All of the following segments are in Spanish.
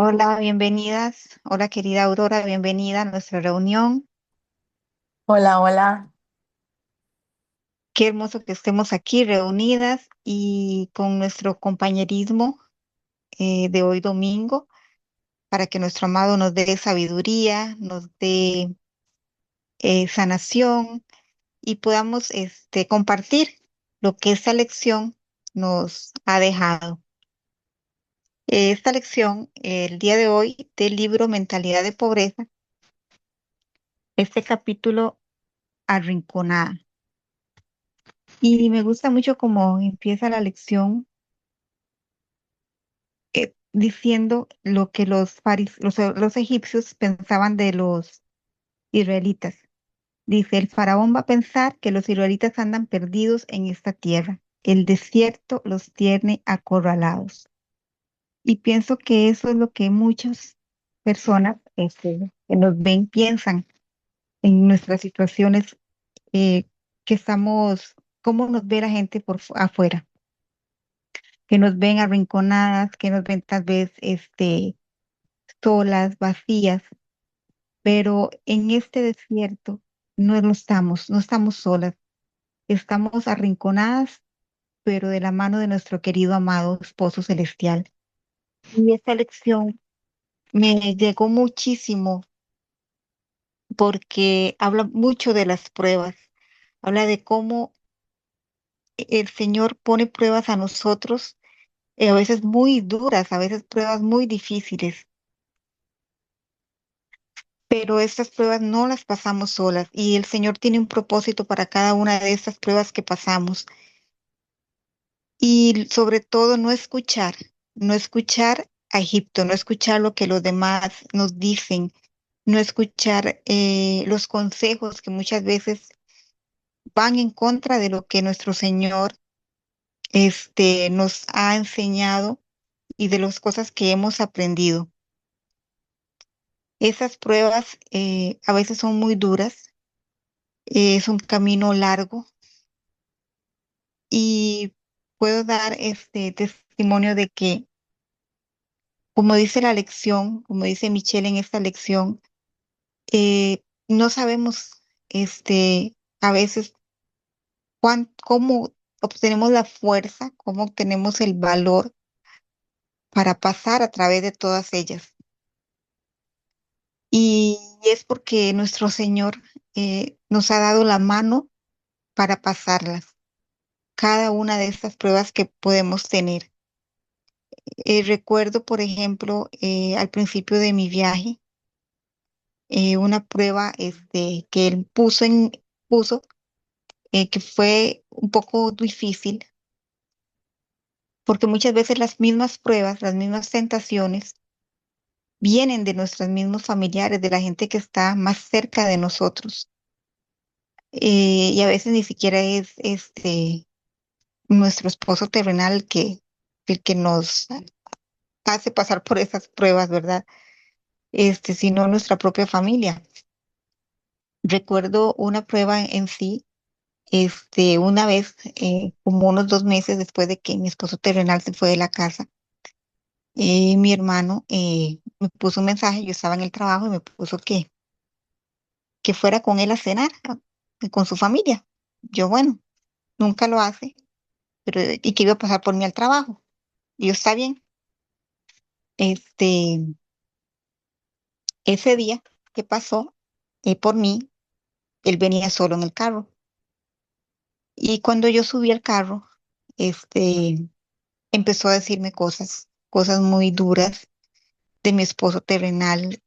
Hola, bienvenidas. Hola, querida Aurora, bienvenida a nuestra reunión. Hola, hola. Qué hermoso que estemos aquí reunidas y con nuestro compañerismo de hoy domingo para que nuestro amado nos dé sabiduría, nos dé sanación y podamos compartir lo que esta lección nos ha dejado. Esta lección, el día de hoy, del libro Mentalidad de Pobreza, este capítulo Arrinconada. Y me gusta mucho cómo empieza la lección diciendo lo que los egipcios pensaban de los israelitas. Dice, el faraón va a pensar que los israelitas andan perdidos en esta tierra. El desierto los tiene acorralados. Y pienso que eso es lo que muchas personas que nos ven piensan en nuestras situaciones, que estamos, cómo nos ve la gente afuera, que nos ven arrinconadas, que nos ven tal vez solas, vacías, pero en este desierto no estamos solas, estamos arrinconadas, pero de la mano de nuestro querido amado esposo celestial. Y esta lección me llegó muchísimo porque habla mucho de las pruebas, habla de cómo el Señor pone pruebas a nosotros, a veces muy duras, a veces pruebas muy difíciles, pero estas pruebas no las pasamos solas y el Señor tiene un propósito para cada una de estas pruebas que pasamos. Y sobre todo no escuchar a Egipto, no escuchar lo que los demás nos dicen, no escuchar los consejos que muchas veces van en contra de lo que nuestro Señor nos ha enseñado y de las cosas que hemos aprendido. Esas pruebas a veces son muy duras, es un camino largo y puedo dar este testimonio de que, como dice la lección, como dice Michelle en esta lección, no sabemos a veces cómo obtenemos la fuerza, cómo obtenemos el valor para pasar a través de todas ellas. Y es porque nuestro Señor nos ha dado la mano para pasarlas, cada una de estas pruebas que podemos tener. Recuerdo, por ejemplo, al principio de mi viaje, una prueba que él puso que fue un poco difícil, porque muchas veces las mismas pruebas, las mismas tentaciones, vienen de nuestros mismos familiares, de la gente que está más cerca de nosotros. Y a veces ni siquiera es nuestro esposo terrenal el que nos hace pasar por esas pruebas, ¿verdad? Sino nuestra propia familia. Recuerdo una prueba en sí, una vez, como unos 2 meses después de que mi esposo terrenal se fue de la casa, mi hermano me puso un mensaje, yo estaba en el trabajo y me puso que fuera con él a cenar, con su familia. Yo, bueno, nunca lo hace, pero y que iba a pasar por mí al trabajo. Y yo, está bien. Este, ese día que pasó por mí, él venía solo en el carro. Y cuando yo subí al carro, este, empezó a decirme cosas muy duras de mi esposo terrenal,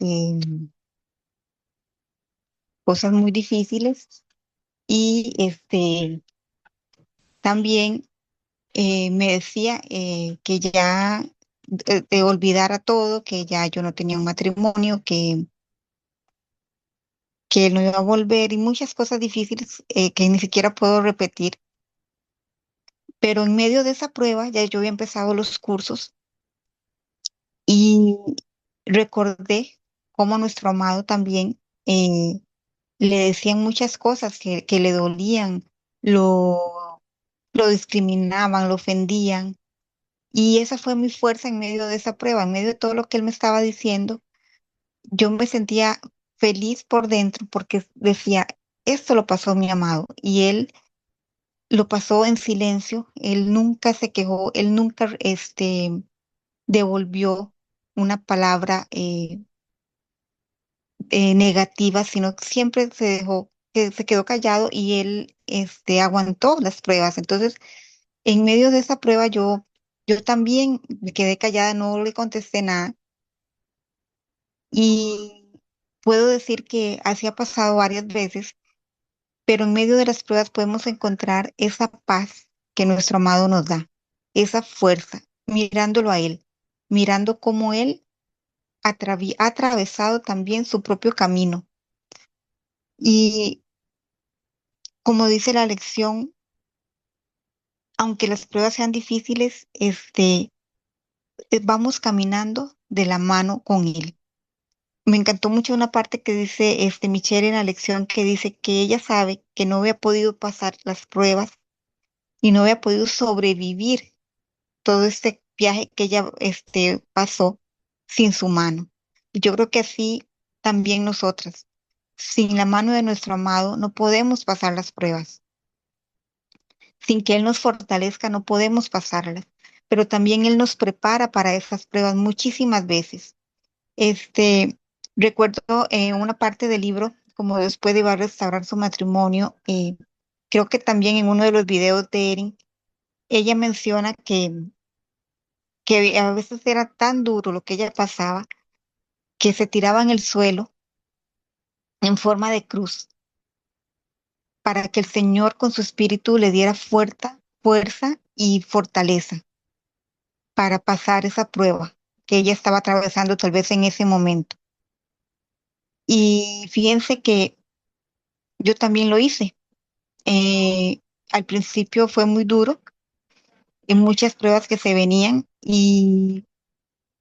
cosas muy difíciles. Y también me decía que ya de olvidara todo, que ya yo no tenía un matrimonio, que él no iba a volver y muchas cosas difíciles que ni siquiera puedo repetir. Pero en medio de esa prueba ya yo había empezado los cursos y recordé cómo nuestro amado también le decían muchas cosas que le dolían, lo discriminaban, lo ofendían. Y esa fue mi fuerza en medio de esa prueba, en medio de todo lo que él me estaba diciendo. Yo me sentía feliz por dentro porque decía, esto lo pasó mi amado y él lo pasó en silencio, él nunca se quejó, él nunca devolvió una palabra negativa, sino que siempre se dejó, que se quedó callado y él aguantó las pruebas. Entonces, en medio de esa prueba yo también me quedé callada, no le contesté nada y puedo decir que así ha pasado varias veces, pero en medio de las pruebas podemos encontrar esa paz que nuestro amado nos da, esa fuerza, mirándolo a él, mirando cómo él ha atravesado también su propio camino. Y como dice la lección, aunque las pruebas sean difíciles, vamos caminando de la mano con él. Me encantó mucho una parte que dice Michelle en la lección que dice que ella sabe que no había podido pasar las pruebas y no había podido sobrevivir todo este viaje que ella pasó sin su mano. Y yo creo que así también nosotras, sin la mano de nuestro amado, no podemos pasar las pruebas. Sin que Él nos fortalezca, no podemos pasarlas. Pero también Él nos prepara para esas pruebas muchísimas veces. Este, recuerdo una parte del libro, como después de va a restaurar su matrimonio, creo que también en uno de los videos de Erin, ella menciona que a veces era tan duro lo que ella pasaba que se tiraba en el suelo en forma de cruz para que el Señor con su espíritu le diera fuerza y fortaleza para pasar esa prueba que ella estaba atravesando tal vez en ese momento. Y fíjense que yo también lo hice. Eh, Al principio fue muy duro, en muchas pruebas que se venían y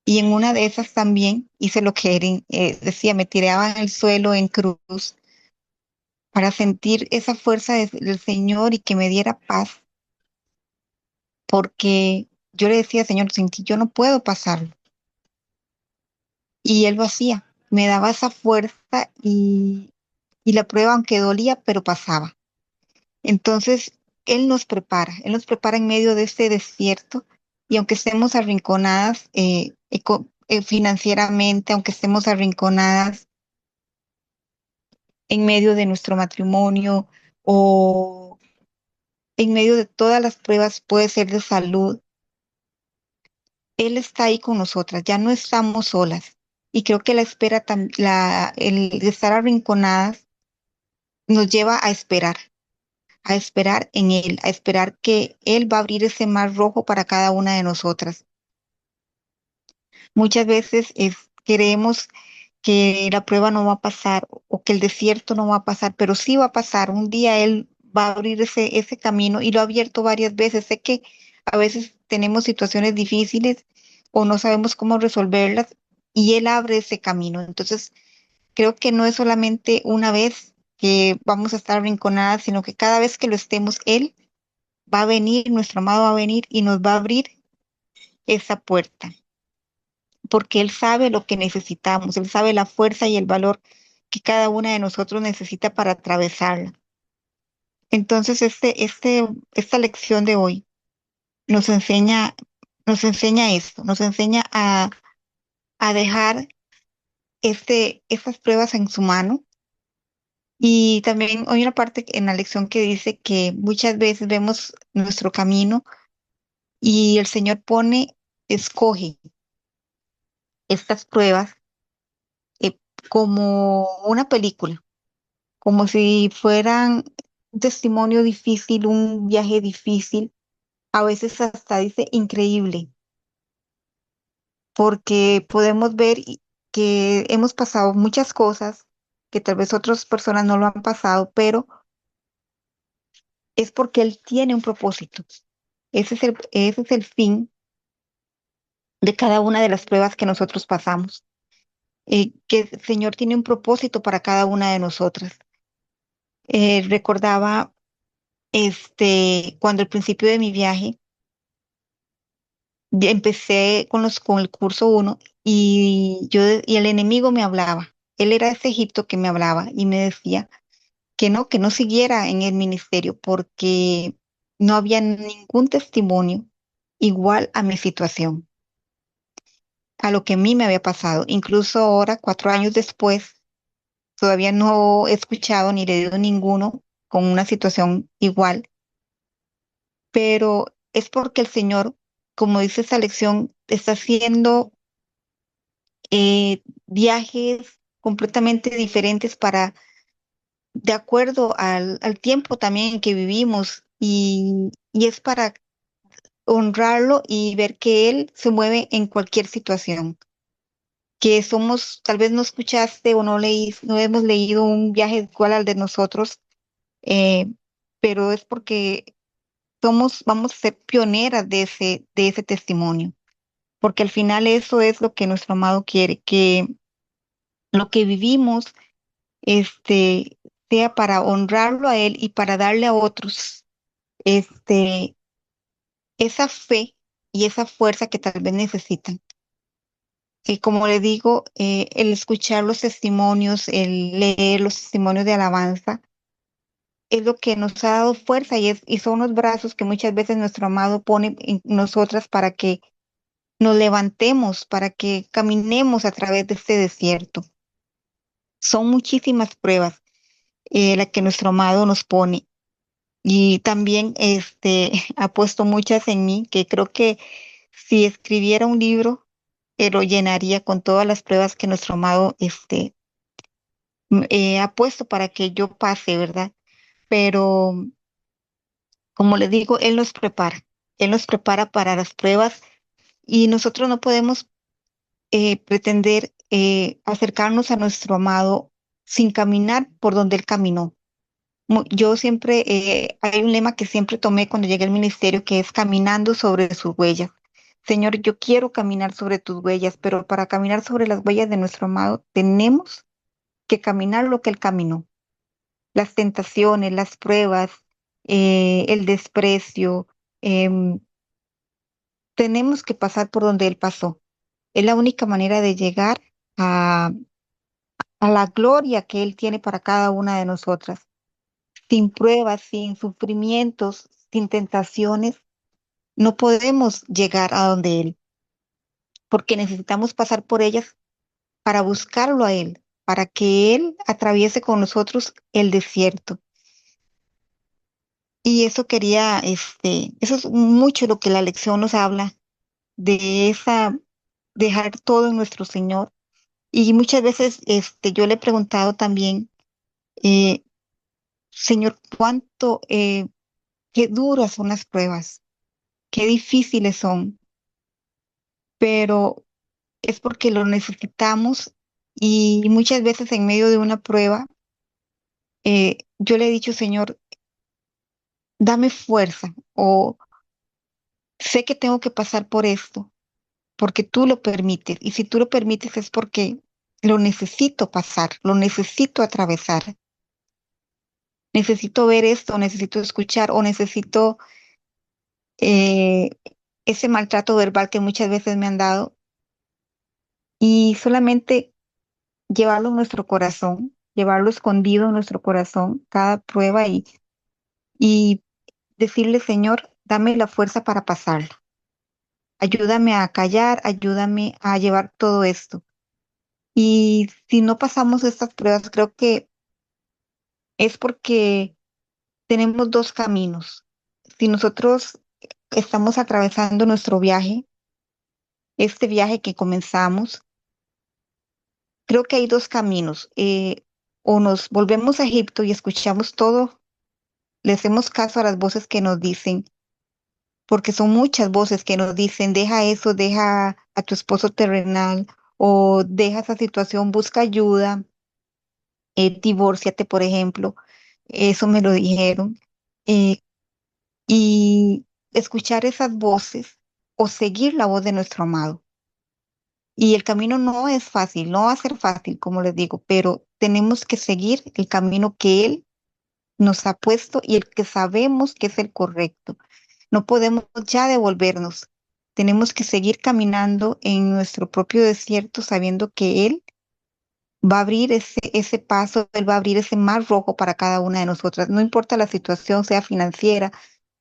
en una de esas también hice lo que Erin decía, me tiraba en el suelo en cruz para sentir esa fuerza del Señor y que me diera paz, porque yo le decía, Señor, sin ti yo no puedo pasarlo. Y Él lo hacía, me daba esa fuerza y la prueba, aunque dolía, pero pasaba. Entonces, Él nos prepara en medio de este desierto y aunque estemos arrinconadas financieramente, aunque estemos arrinconadas en medio de nuestro matrimonio o en medio de todas las pruebas, puede ser de salud, Él está ahí con nosotras, ya no estamos solas. Y creo que la espera, el estar arrinconadas nos lleva a esperar en Él, a esperar que Él va a abrir ese mar rojo para cada una de nosotras. Muchas veces creemos que la prueba no va a pasar o que el desierto no va a pasar, pero sí va a pasar. Un día Él va a abrir ese camino y lo ha abierto varias veces. Sé que a veces tenemos situaciones difíciles o no sabemos cómo resolverlas y Él abre ese camino. Entonces, creo que no es solamente una vez que vamos a estar arrinconadas, sino que cada vez que lo estemos, Él va a venir, nuestro amado va a venir y nos va a abrir esa puerta, porque Él sabe lo que necesitamos, Él sabe la fuerza y el valor que cada una de nosotros necesita para atravesarla. Entonces, esta lección de hoy nos enseña, nos enseña esto, nos enseña a dejar estas pruebas en su mano. Y también hay una parte en la lección que dice que muchas veces vemos nuestro camino y el Señor escoge estas pruebas como una película, como si fueran un testimonio difícil, un viaje difícil, a veces hasta dice increíble, porque podemos ver que hemos pasado muchas cosas que tal vez otras personas no lo han pasado, pero es porque Él tiene un propósito. Ese es el fin de cada una de las pruebas que nosotros pasamos, que el Señor tiene un propósito para cada una de nosotras. Recordaba cuando al principio de mi viaje, Ya empecé con el curso uno y el enemigo me hablaba. Él era ese Egipto que me hablaba y me decía que no siguiera en el ministerio porque no había ningún testimonio igual a mi situación, a lo que a mí me había pasado. Incluso ahora, 4 años después, todavía no he escuchado ni leído ninguno con una situación igual, pero es porque el Señor, como dice esa lección, está haciendo viajes completamente diferentes de acuerdo al tiempo también en que vivimos y es para honrarlo y ver que Él se mueve en cualquier situación. Que somos, tal vez no escuchaste o no hemos leído un viaje igual al de nosotros, eh, pero es porque vamos a ser pioneras de ese testimonio, porque al final eso es lo que nuestro amado quiere, que lo que vivimos, sea para honrarlo a Él y para darle a otros, este, esa fe y esa fuerza que tal vez necesitan. Y como le digo, el escuchar los testimonios, el leer los testimonios de alabanza, es lo que nos ha dado fuerza y son los brazos que muchas veces nuestro amado pone en nosotras para que nos levantemos, para que caminemos a través de este desierto. Son muchísimas pruebas las que nuestro amado nos pone y también ha puesto muchas en mí que creo que si escribiera un libro, lo llenaría con todas las pruebas que nuestro amado ha puesto para que yo pase, ¿verdad? Pero como les digo, Él nos prepara para las pruebas y nosotros no podemos pretender acercarnos a nuestro amado sin caminar por donde Él caminó. Yo siempre, hay un lema que siempre tomé cuando llegué al ministerio que es caminando sobre sus huellas. Señor, yo quiero caminar sobre tus huellas, pero para caminar sobre las huellas de nuestro amado tenemos que caminar lo que Él caminó. Las tentaciones, las pruebas, el desprecio, em, tenemos que pasar por donde Él pasó. Es la única manera de llegar a, a la gloria que Él tiene para cada una de nosotras. Sin pruebas, sin sufrimientos, sin tentaciones, no podemos llegar a donde Él, porque necesitamos pasar por ellas para buscarlo a Él, para que Él atraviese con nosotros el desierto. Y eso quería, eso es mucho lo que la lección nos habla de dejar todo en nuestro Señor. Y muchas veces, yo le he preguntado también, eh, Señor, qué duras son las pruebas, qué difíciles son, pero es porque lo necesitamos y muchas veces en medio de una prueba, yo le he dicho, Señor, dame fuerza o sé que tengo que pasar por esto porque tú lo permites. Y si tú lo permites es porque lo necesito pasar, lo necesito atravesar. Necesito ver esto, necesito escuchar o necesito eh, ese maltrato verbal que muchas veces me han dado y solamente llevarlo en nuestro corazón, llevarlo escondido en nuestro corazón, cada prueba y decirle, Señor, dame la fuerza para pasarla. Ayúdame a callar, ayúdame a llevar todo esto. Y si no pasamos estas pruebas, creo que es porque tenemos dos caminos. Si nosotros estamos atravesando nuestro viaje, este viaje que comenzamos, creo que hay dos caminos. O nos volvemos a Egipto y escuchamos todo, le hacemos caso a las voces que nos dicen, porque son muchas voces que nos dicen, deja eso, deja a tu esposo terrenal, o deja esa situación, busca ayuda, divórciate, por ejemplo. Eso me lo dijeron. Eh, y escuchar esas voces o seguir la voz de nuestro amado. Y el camino no es fácil, no va a ser fácil, como les digo, pero tenemos que seguir el camino que Él nos ha puesto y el que sabemos que es el correcto. No podemos ya devolvernos. tenemos que seguir caminando en nuestro propio desierto sabiendo que Él va a abrir ese paso, Él va a abrir ese mar rojo para cada una de nosotras. No importa la situación, sea financiera,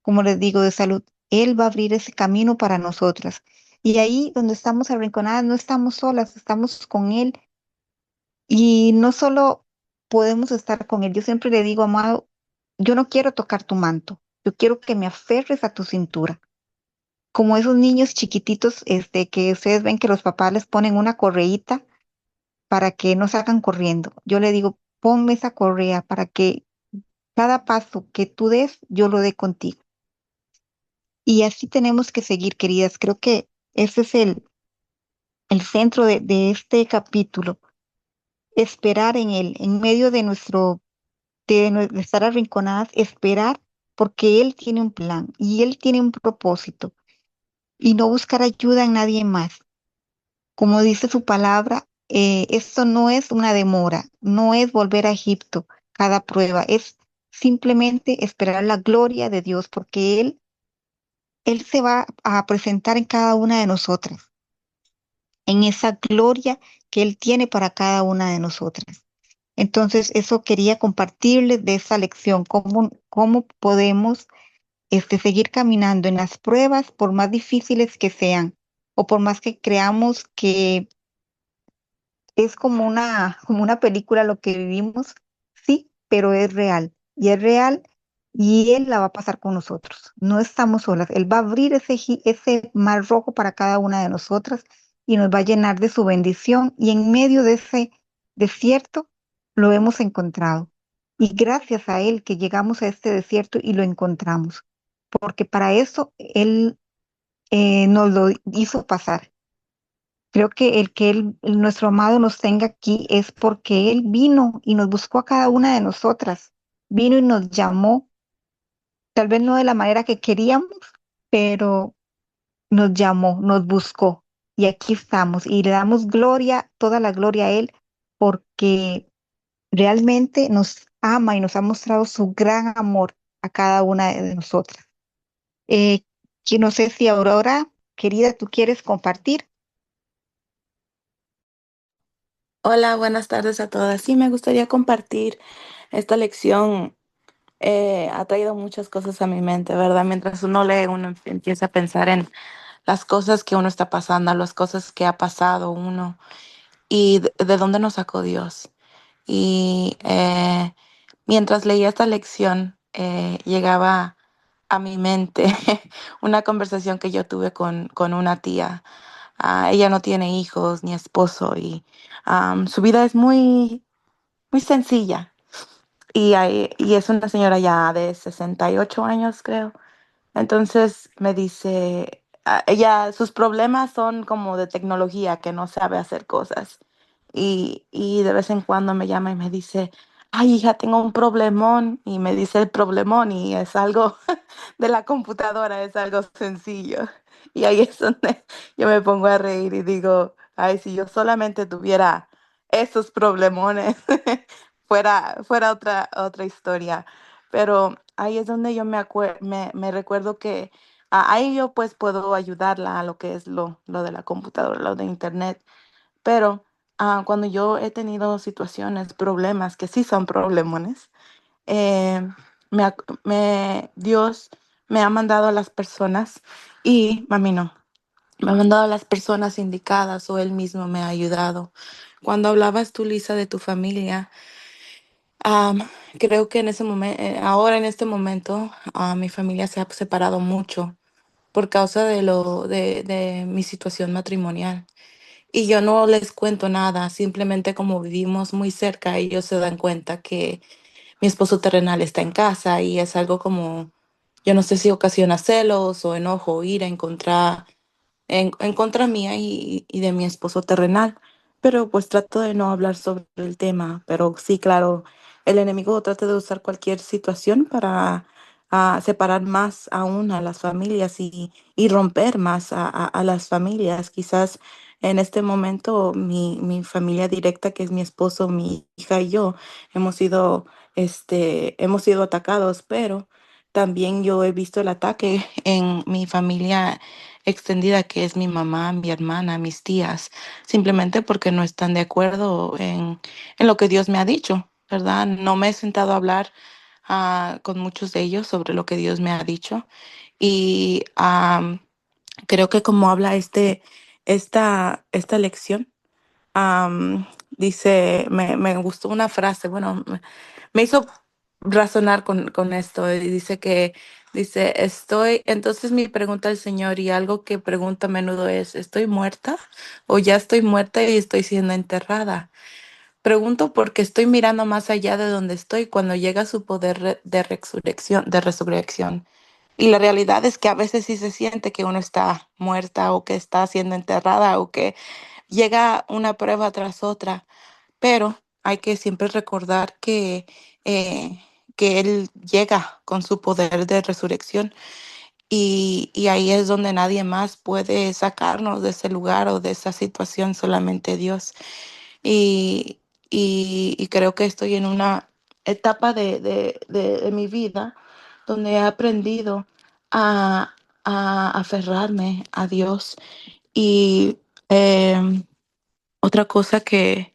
como les digo, de salud, Él va a abrir ese camino para nosotras. Y ahí donde estamos arrinconadas, no estamos solas, estamos con Él. Y no solo podemos estar con Él, yo siempre le digo, amado, yo no quiero tocar tu manto, yo quiero que me aferres a tu cintura. Como esos niños chiquititos, que ustedes ven que los papás les ponen una correíta para que no salgan corriendo. Yo le digo, ponme esa correa para que cada paso que tú des, yo lo dé contigo. Y así tenemos que seguir, queridas. Creo que ese es el centro de este capítulo. Esperar en Él, en medio de de estar arrinconadas, esperar porque Él tiene un plan y Él tiene un propósito y no buscar ayuda en nadie más. Como dice su palabra, esto no es una demora, no es volver a Egipto cada prueba, es simplemente esperar la gloria de Dios, porque Él se va a presentar en cada una de nosotras, en esa gloria que Él tiene para cada una de nosotras. Entonces, eso quería compartirles de esa lección, cómo podemos seguir caminando en las pruebas, por más difíciles que sean, o por más que creamos que es como una película lo que vivimos, sí, pero es real. Y es real y Él la va a pasar con nosotros. No estamos solas. Él va a abrir ese mar rojo para cada una de nosotras y nos va a llenar de su bendición. Y en medio de ese desierto lo hemos encontrado. Y gracias a Él que llegamos a este desierto y lo encontramos. Porque para eso Él nos lo hizo pasar. Creo que nuestro amado nos tenga aquí es porque Él vino y nos buscó a cada una de nosotras. Vino y nos llamó, tal vez no de la manera que queríamos, pero nos llamó, nos buscó. Y aquí estamos. Y le damos gloria, toda la gloria a Él, porque realmente nos ama y nos ha mostrado su gran amor a cada una de nosotras. Eh, que no sé si Aurora, querida, tú quieres compartir. Hola, buenas tardes a todas. Sí, me gustaría compartir esta lección. Ha traído muchas cosas a mi mente, ¿verdad? Mientras uno lee, uno empieza a pensar en las cosas que uno está pasando, las cosas que ha pasado uno y de dónde nos sacó Dios. Y mientras leía esta lección, llegaba a mi mente una conversación que yo tuve con una tía. Ella no tiene hijos ni esposo y su vida es muy sencilla. Y es una señora ya de 68 años, creo. Entonces me dice, ella, sus problemas son como de tecnología, que no sabe hacer cosas. Y de vez en cuando me llama y me dice, ay, hija, tengo un problemón. Y me dice el problemón y es algo de la computadora, es algo sencillo. Y ahí es donde yo me pongo a reír y digo, ay, si yo solamente tuviera esos problemones, fuera otra historia. Pero ahí es donde yo me recuerdo que ahí yo pues puedo ayudarla a lo que es lo de la computadora, lo de internet. Pero cuando yo he tenido situaciones, problemas, que sí son problemones, eh, Dios me ha mandado a las personas y, mami, no, me ha mandado a las personas indicadas o Él mismo me ha ayudado. Cuando hablabas tú, Lisa, de tu familia, Am, creo que en ese momento, ahora en este momento, mi familia se ha separado mucho por causa de mi situación matrimonial. Y yo no les cuento nada, simplemente como vivimos muy cerca, ellos se dan cuenta que mi esposo terrenal está en casa y es algo como, yo no sé si ocasiona celos o enojo, o ira en contra mía y de mi esposo terrenal. Pero pues trato de no hablar sobre el tema. Pero sí, claro, el enemigo trata de usar cualquier situación para separar más aún a las familias y romper más a las familias. Quizás en este momento mi familia directa, que es mi esposo, mi hija y yo, hemos sido atacados, pero también yo he visto el ataque en mi familia extendida que es mi mamá, mi hermana, mis tías, simplemente porque no están de acuerdo en lo que Dios me ha dicho, ¿verdad? No me he sentado a hablar con muchos de ellos sobre lo que Dios me ha dicho y creo que como habla esta lección, dice, me gustó una frase, bueno, me hizo razonar con esto y dice, entonces mi pregunta al Señor y algo que pregunto a menudo es, ¿estoy muerta o ya estoy muerta y estoy siendo enterrada? Pregunto porque estoy mirando más allá de donde estoy cuando llega su poder de resurrección. Y la realidad es que a veces sí se siente que uno está muerta o que está siendo enterrada o que llega una prueba tras otra, pero hay que siempre recordar eh, que Él llega con su poder de resurrección y ahí es donde nadie más puede sacarnos de ese lugar o de esa situación, solamente Dios. Y, y creo que estoy en una etapa de mi vida donde he aprendido a, a aferrarme a Dios. Y otra cosa que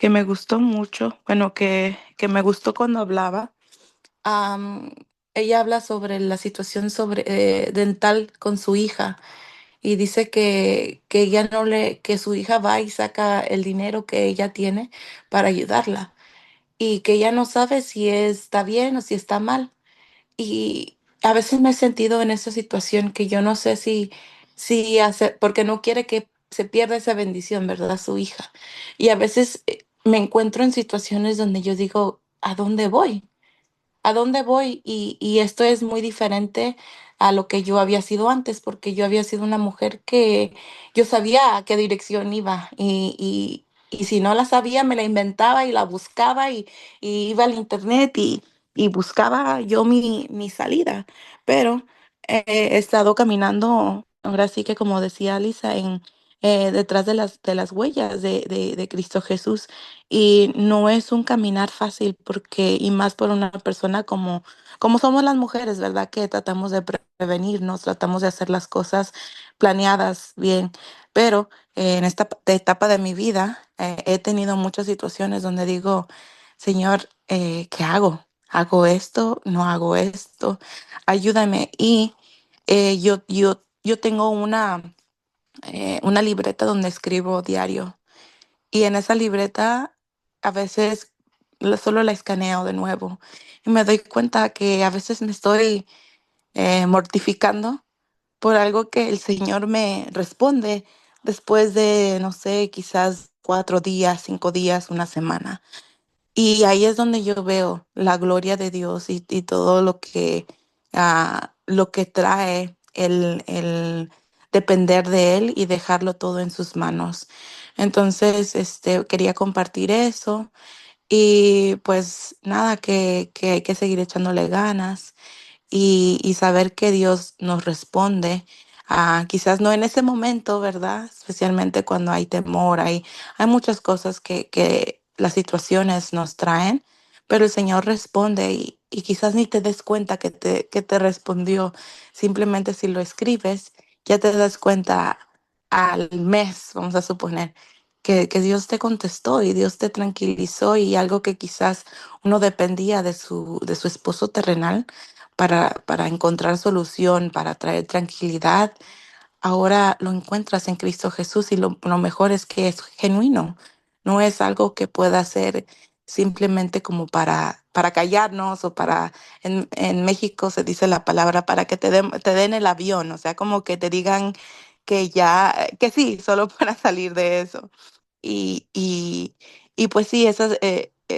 me gustó mucho, bueno, que me gustó cuando hablaba, am, ella habla sobre la situación dental con su hija y dice que ella no le, que su hija va y saca el dinero que ella tiene para ayudarla y que ella no sabe si está bien o si está mal. Y a veces me he sentido en esa situación que yo no sé si hacer, porque no quiere que se pierda esa bendición, ¿verdad? Su hija. Y a veces me encuentro en situaciones donde yo digo, ¿a dónde voy? ¿A dónde voy? Y esto es muy diferente a lo que yo había sido antes, porque yo había sido una mujer que yo sabía a qué dirección iba y si no la sabía, me la inventaba y la buscaba y iba al internet y buscaba yo mi salida. Pero he estado caminando, ahora sí que como decía Lisa, detrás de las huellas de Cristo Jesús. Y no es un caminar fácil porque, y más por una persona como somos las mujeres, ¿verdad? Que tratamos de prevenirnos, tratamos de hacer las cosas planeadas bien. Pero en esta etapa de mi vida he tenido muchas situaciones donde digo, Señor, ¿qué hago? ¿Hago esto? ¿No hago esto? Ayúdame. Y yo tengo una libreta donde escribo diario. Y en esa libreta a veces solo la escaneo de nuevo y me doy cuenta que a veces me estoy mortificando por algo que el Señor me responde después de, no sé, quizás 4 días, 5 días, una semana. Y ahí es donde yo veo la gloria de Dios y todo lo que trae el depender de Él y dejarlo todo en sus manos. Entonces, quería compartir eso y pues nada, que hay que seguir echándole ganas y saber que Dios nos responde. Quizás no en ese momento, ¿verdad? Especialmente cuando hay temor, hay muchas cosas que las situaciones nos traen, pero el Señor responde y quizás ni te des cuenta que te respondió. Simplemente si lo escribes, ya te das cuenta al mes, vamos a suponer. Que Dios te contestó y Dios te tranquilizó y algo que quizás uno dependía de su esposo terrenal, para encontrar solución, para traer tranquilidad. Ahora lo encuentras en Cristo Jesús y lo mejor es que es genuino. No es algo que pueda ser simplemente como para callarnos o en México se dice la palabra para que te den el avión, o sea, como que te digan que ya, que sí, solo para salir de eso. Y, y, y pues sí,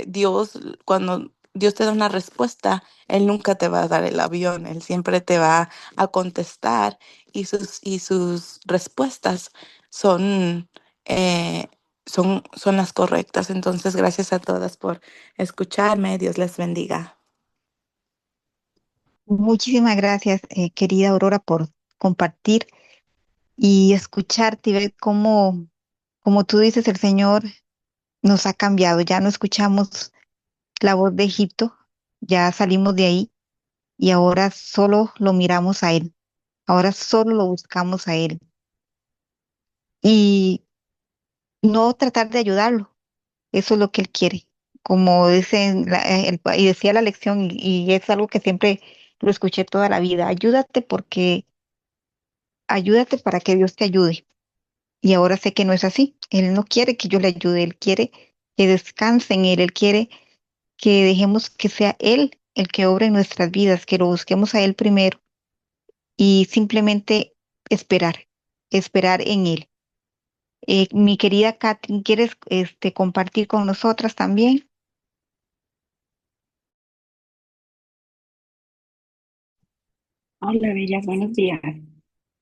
Dios, cuando Dios te da una respuesta, Él nunca te va a dar el avión, Él siempre te va a contestar y sus respuestas son, eh, son las correctas. Entonces, gracias a todas por escucharme. Dios les bendiga. Muchísimas gracias, querida Aurora, por compartir y escucharte y ver cómo, como tú dices, el Señor nos ha cambiado. Ya no escuchamos la voz de Egipto, ya salimos de ahí y ahora solo lo miramos a Él. Ahora solo lo buscamos a Él y no tratar de ayudarlo. Eso es lo que Él quiere. Como dicen, y decía la lección, y es algo que siempre lo escuché toda la vida, ayúdate para que Dios te ayude. Y ahora sé que no es así. Él no quiere que yo le ayude, Él quiere que descanse en Él, Él quiere que dejemos que sea Él el que obra en nuestras vidas, que lo busquemos a Él primero y simplemente esperar, esperar en Él. Mi querida Katrin, ¿quieres compartir con nosotras también? Hola, Bellas, buenos días.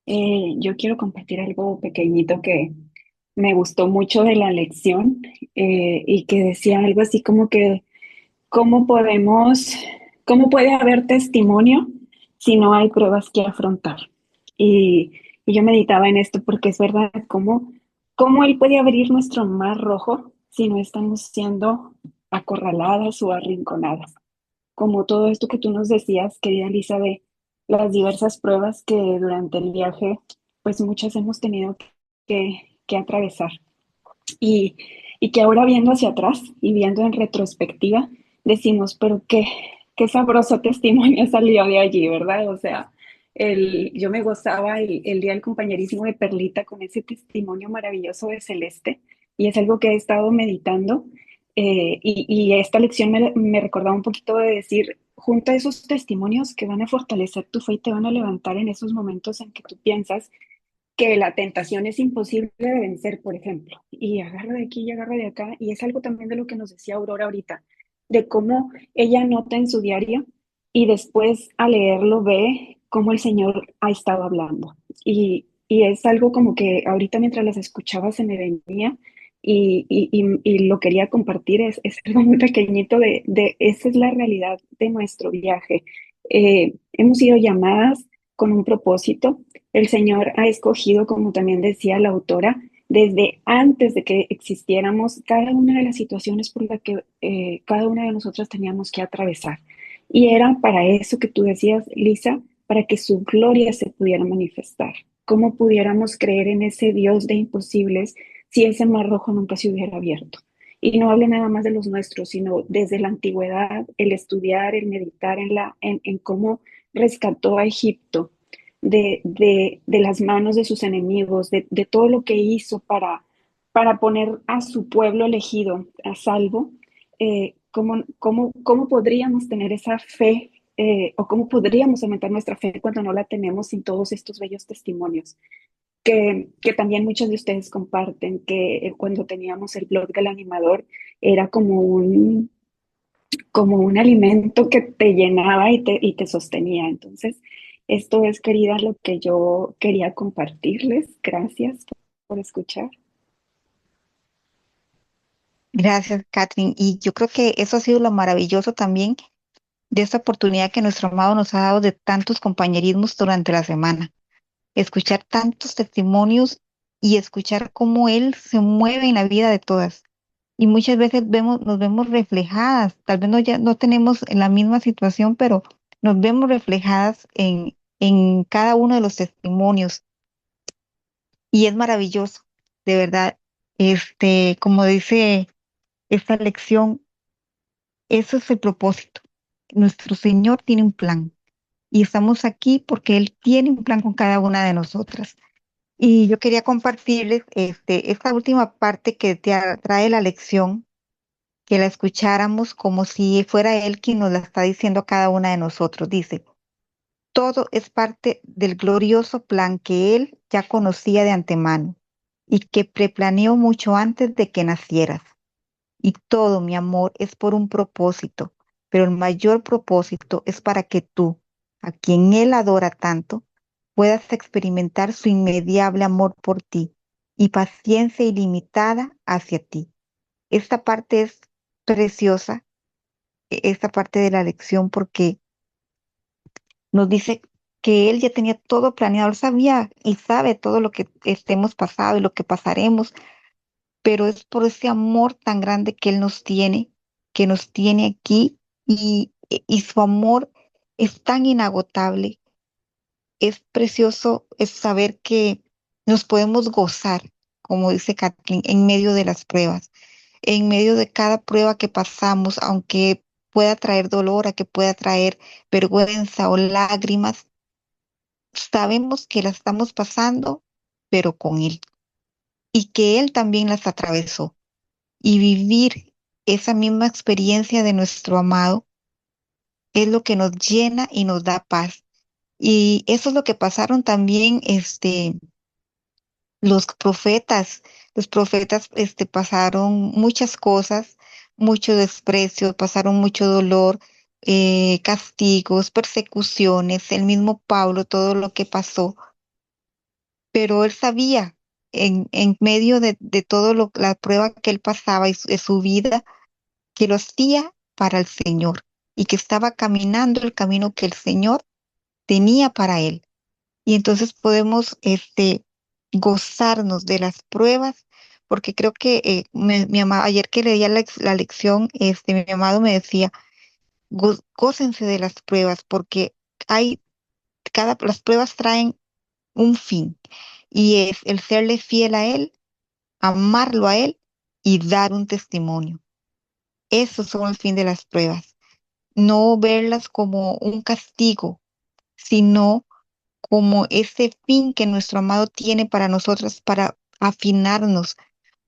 Yo quiero compartir algo pequeñito que me gustó mucho de la lección y que decía algo así como que, ¿cómo podemos, cómo puede haber testimonio si no hay pruebas que afrontar? Y, y yo meditaba en esto porque es verdad, ¿cómo Él puede abrir nuestro mar rojo si no estamos siendo acorraladas o arrinconadas? Como todo esto que tú nos decías, querida Lisa, de las diversas pruebas que durante el viaje, pues muchas hemos tenido que atravesar. Y, y que ahora viendo hacia atrás y viendo en retrospectiva, decimos, pero qué sabroso testimonio salió de allí, ¿verdad? O sea, yo me gozaba el día del compañerismo de Perlita con ese testimonio maravilloso de Celeste y es algo que he estado meditando y esta lección me recordaba un poquito de decir, junta esos testimonios que van a fortalecer tu fe y te van a levantar en esos momentos en que tú piensas que la tentación es imposible de vencer, por ejemplo, y agarra de aquí y agarra de acá, y es algo también de lo que nos decía Aurora ahorita, de cómo ella nota en su diario y después al leerlo ve cómo el Señor ha estado hablando. Y es algo como que ahorita mientras las escuchaba se me venía y lo quería compartir, es algo muy pequeñito de esa es la realidad de nuestro viaje. Hemos sido llamadas con un propósito. El Señor ha escogido, como también decía la autora, desde antes de que existiéramos, cada una de las situaciones por las que cada una de nosotras teníamos que atravesar. Y era para eso que tú decías, Lisa, para que su gloria se pudiera manifestar. ¿Cómo pudiéramos creer en ese Dios de imposibles si ese mar rojo nunca se hubiera abierto? Y no hablo nada más de los nuestros, sino desde la antigüedad, el estudiar, el meditar en cómo rescató a Egipto de las manos de sus enemigos, de todo lo que hizo para poner a su pueblo elegido a salvo, ¿cómo podríamos tener esa fe o cómo podríamos aumentar nuestra fe cuando no la tenemos sin todos estos bellos testimonios? Que también muchos de ustedes comparten, que cuando teníamos el blog del animador era como un alimento que te llenaba y te sostenía. Entonces, esto es, querida, lo que yo quería compartirles. Gracias por escuchar. Gracias, Katrin. Y yo creo que eso ha sido lo maravilloso también de esta oportunidad que nuestro amado nos ha dado de tantos compañerismos durante la semana. Escuchar tantos testimonios y escuchar cómo Él se mueve en la vida de todas. Y muchas veces nos vemos reflejadas, tal vez no tenemos la misma situación, pero nos vemos reflejadas en cada uno de los testimonios. Y es maravilloso, de verdad. Como dice esta lección, eso es el propósito. Nuestro Señor tiene un plan y estamos aquí porque Él tiene un plan con cada una de nosotras. Y yo quería compartirles esta última parte que trae la lección, que la escucháramos como si fuera Él quien nos la está diciendo a cada una de nosotros. Dice, todo es parte del glorioso plan que Él ya conocía de antemano y que preplaneó mucho antes de que nacieras. Y todo, mi amor, es por un propósito, pero el mayor propósito es para que tú, a quien Él adora tanto, puedas experimentar su inmediable amor por ti y paciencia ilimitada hacia ti. Esta parte es preciosa, esta parte de la lección, porque nos dice que Él ya tenía todo planeado, Él sabía y sabe todo lo que estemos pasado y lo que pasaremos, pero es por ese amor tan grande que Él nos tiene, que nos tiene aquí y su amor es tan inagotable es precioso es saber que nos podemos gozar, como dice Kathleen, en medio de las pruebas, en medio de cada prueba que pasamos, aunque pueda traer dolor, a que pueda traer vergüenza o lágrimas, sabemos que la estamos pasando, pero con Él, y que Él también las atravesó. Y vivir esa misma experiencia de nuestro amado es lo que nos llena y nos da paz. Y eso es lo que pasaron también los profetas. Los profetas pasaron muchas cosas, mucho desprecio, pasaron mucho dolor, castigos, persecuciones, el mismo Pablo, todo lo que pasó, pero él sabía en medio de todo la prueba que él pasaba y de su vida, que lo hacía para el Señor y que estaba caminando el camino que el Señor tenía para él. Y entonces podemos gozarnos de las pruebas, porque creo que ayer que leía la lección, mi amado me decía, gócense de las pruebas, porque hay, las pruebas traen un fin, y es el serle fiel a Él, amarlo a Él y dar un testimonio. Esos son el fin de las pruebas. No verlas como un castigo, sino como ese fin que nuestro amado tiene para nosotros, para afinarnos,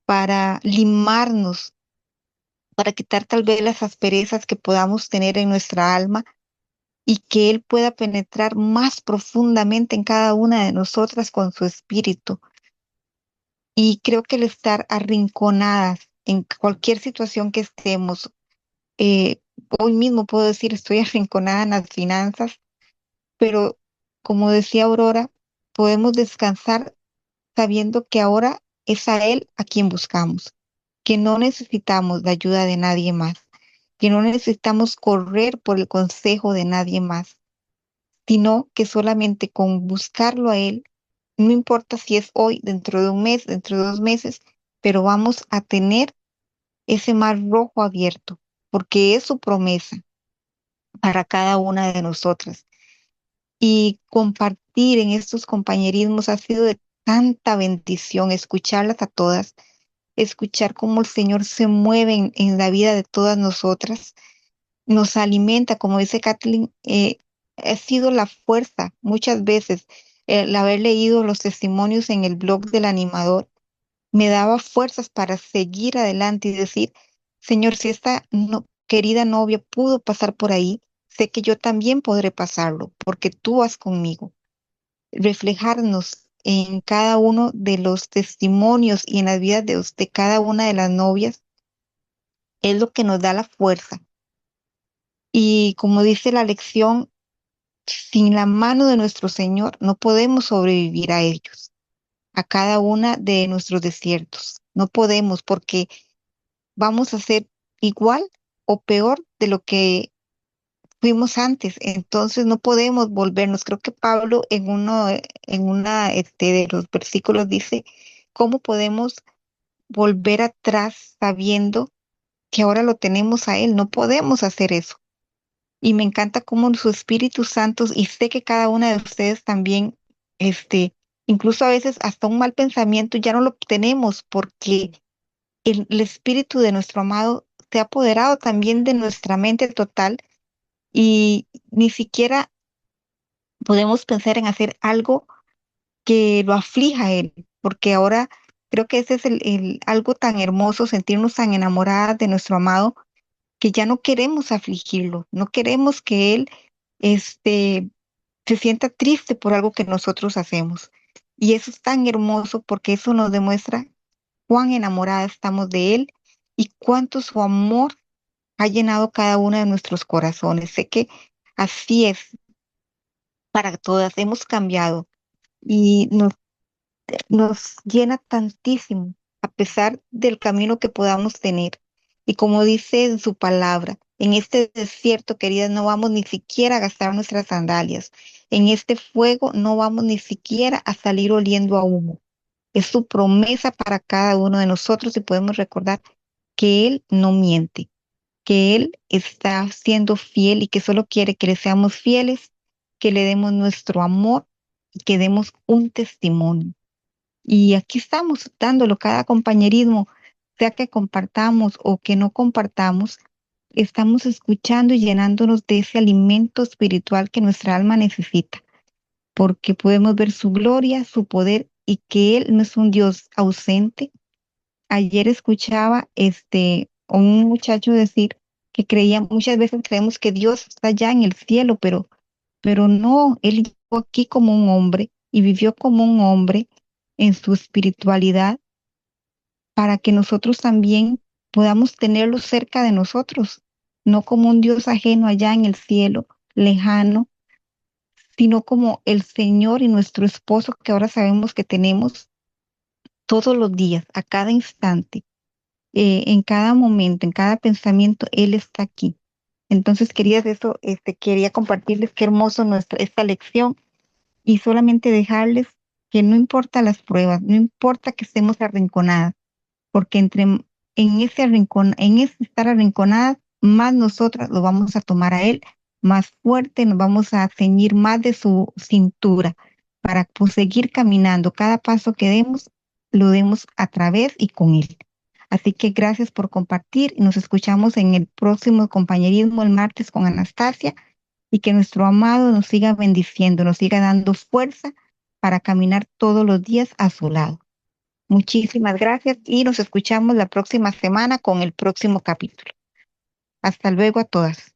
para limarnos, para quitar tal vez las asperezas que podamos tener en nuestra alma y que Él pueda penetrar más profundamente en cada una de nosotras con su espíritu. Y creo que el estar arrinconadas en cualquier situación que estemos, eh, hoy mismo puedo decir, estoy arrinconada en las finanzas, pero como decía Aurora, podemos descansar sabiendo que ahora es a Él a quien buscamos, que no necesitamos la ayuda de nadie más, que no necesitamos correr por el consejo de nadie más, sino que solamente con buscarlo a Él, no importa si es hoy, dentro de un mes, dentro de 2 meses, pero vamos a tener ese mar rojo abierto, porque es su promesa para cada una de nosotras. Y compartir en estos compañerismos ha sido de tanta bendición, escucharlas a todas, escuchar cómo el Señor se mueve en la vida de todas nosotras, nos alimenta, como dice Kathleen, ha sido la fuerza muchas veces. El haber leído los testimonios en el blog del animador me daba fuerzas para seguir adelante y decir, Señor, si esta querida novia pudo pasar por ahí, sé que yo también podré pasarlo, porque tú vas conmigo. Reflejarnos en cada uno de los testimonios y en las vidas de cada una de las novias es lo que nos da la fuerza. Y como dice la lección, sin la mano de nuestro Señor no podemos sobrevivir a ellos, a cada una de nuestros desiertos. No podemos porque vamos a ser igual o peor de lo que fuimos antes. Entonces no podemos volvernos. Creo que Pablo en una de los versículos dice, ¿cómo podemos volver atrás sabiendo que ahora lo tenemos a Él? No podemos hacer eso. Y me encanta cómo su Espíritu Santo, y sé que cada una de ustedes también, incluso a veces hasta un mal pensamiento ya no lo tenemos porque el Espíritu de nuestro amado se ha apoderado también de nuestra mente total y ni siquiera podemos pensar en hacer algo que lo aflija a Él, porque ahora creo que ese es algo tan hermoso, sentirnos tan enamoradas de nuestro amado, que ya no queremos afligirlo, no queremos que Él este, se sienta triste por algo que nosotros hacemos. Y eso es tan hermoso porque eso nos demuestra cuán enamoradas estamos de Él y cuánto su amor ha llenado cada uno de nuestros corazones. Sé que así es para todas, hemos cambiado y nos llena tantísimo a pesar del camino que podamos tener. Y como dice en su palabra, en este desierto, queridas, no vamos ni siquiera a gastar nuestras sandalias. En este fuego no vamos ni siquiera a salir oliendo a humo. Es su promesa para cada uno de nosotros y podemos recordar que Él no miente, que Él está siendo fiel y que solo quiere que le seamos fieles, que le demos nuestro amor y que demos un testimonio. Y aquí estamos dándolo cada compañerismo, sea que compartamos o que no compartamos, estamos escuchando y llenándonos de ese alimento espiritual que nuestra alma necesita, porque podemos ver su gloria, su poder y que Él no es un Dios ausente. Ayer escuchaba a un muchacho decir que creía, muchas veces creemos que Dios está allá en el cielo, pero no, Él llegó aquí como un hombre y vivió como un hombre en su espiritualidad para que nosotros también podamos tenerlo cerca de nosotros, no como un Dios ajeno allá en el cielo, lejano, sino como el Señor y nuestro esposo que ahora sabemos que tenemos todos los días, a cada instante, en cada momento, en cada pensamiento, Él está aquí. Entonces, querías eso, quería compartirles qué hermoso esta lección y solamente dejarles que no importa las pruebas, no importa que estemos arrinconadas, porque en ese estar arrinconadas, más nosotras lo vamos a tomar a Él, más fuerte, nos vamos a ceñir más de su cintura para pues, seguir caminando. Cada paso que demos, lo demos a través y con Él. Así que gracias por compartir y nos escuchamos en el próximo compañerismo el martes con Anastasia y que nuestro amado nos siga bendiciendo, nos siga dando fuerza para caminar todos los días a su lado. Muchísimas gracias y nos escuchamos la próxima semana con el próximo capítulo. Hasta luego a todas.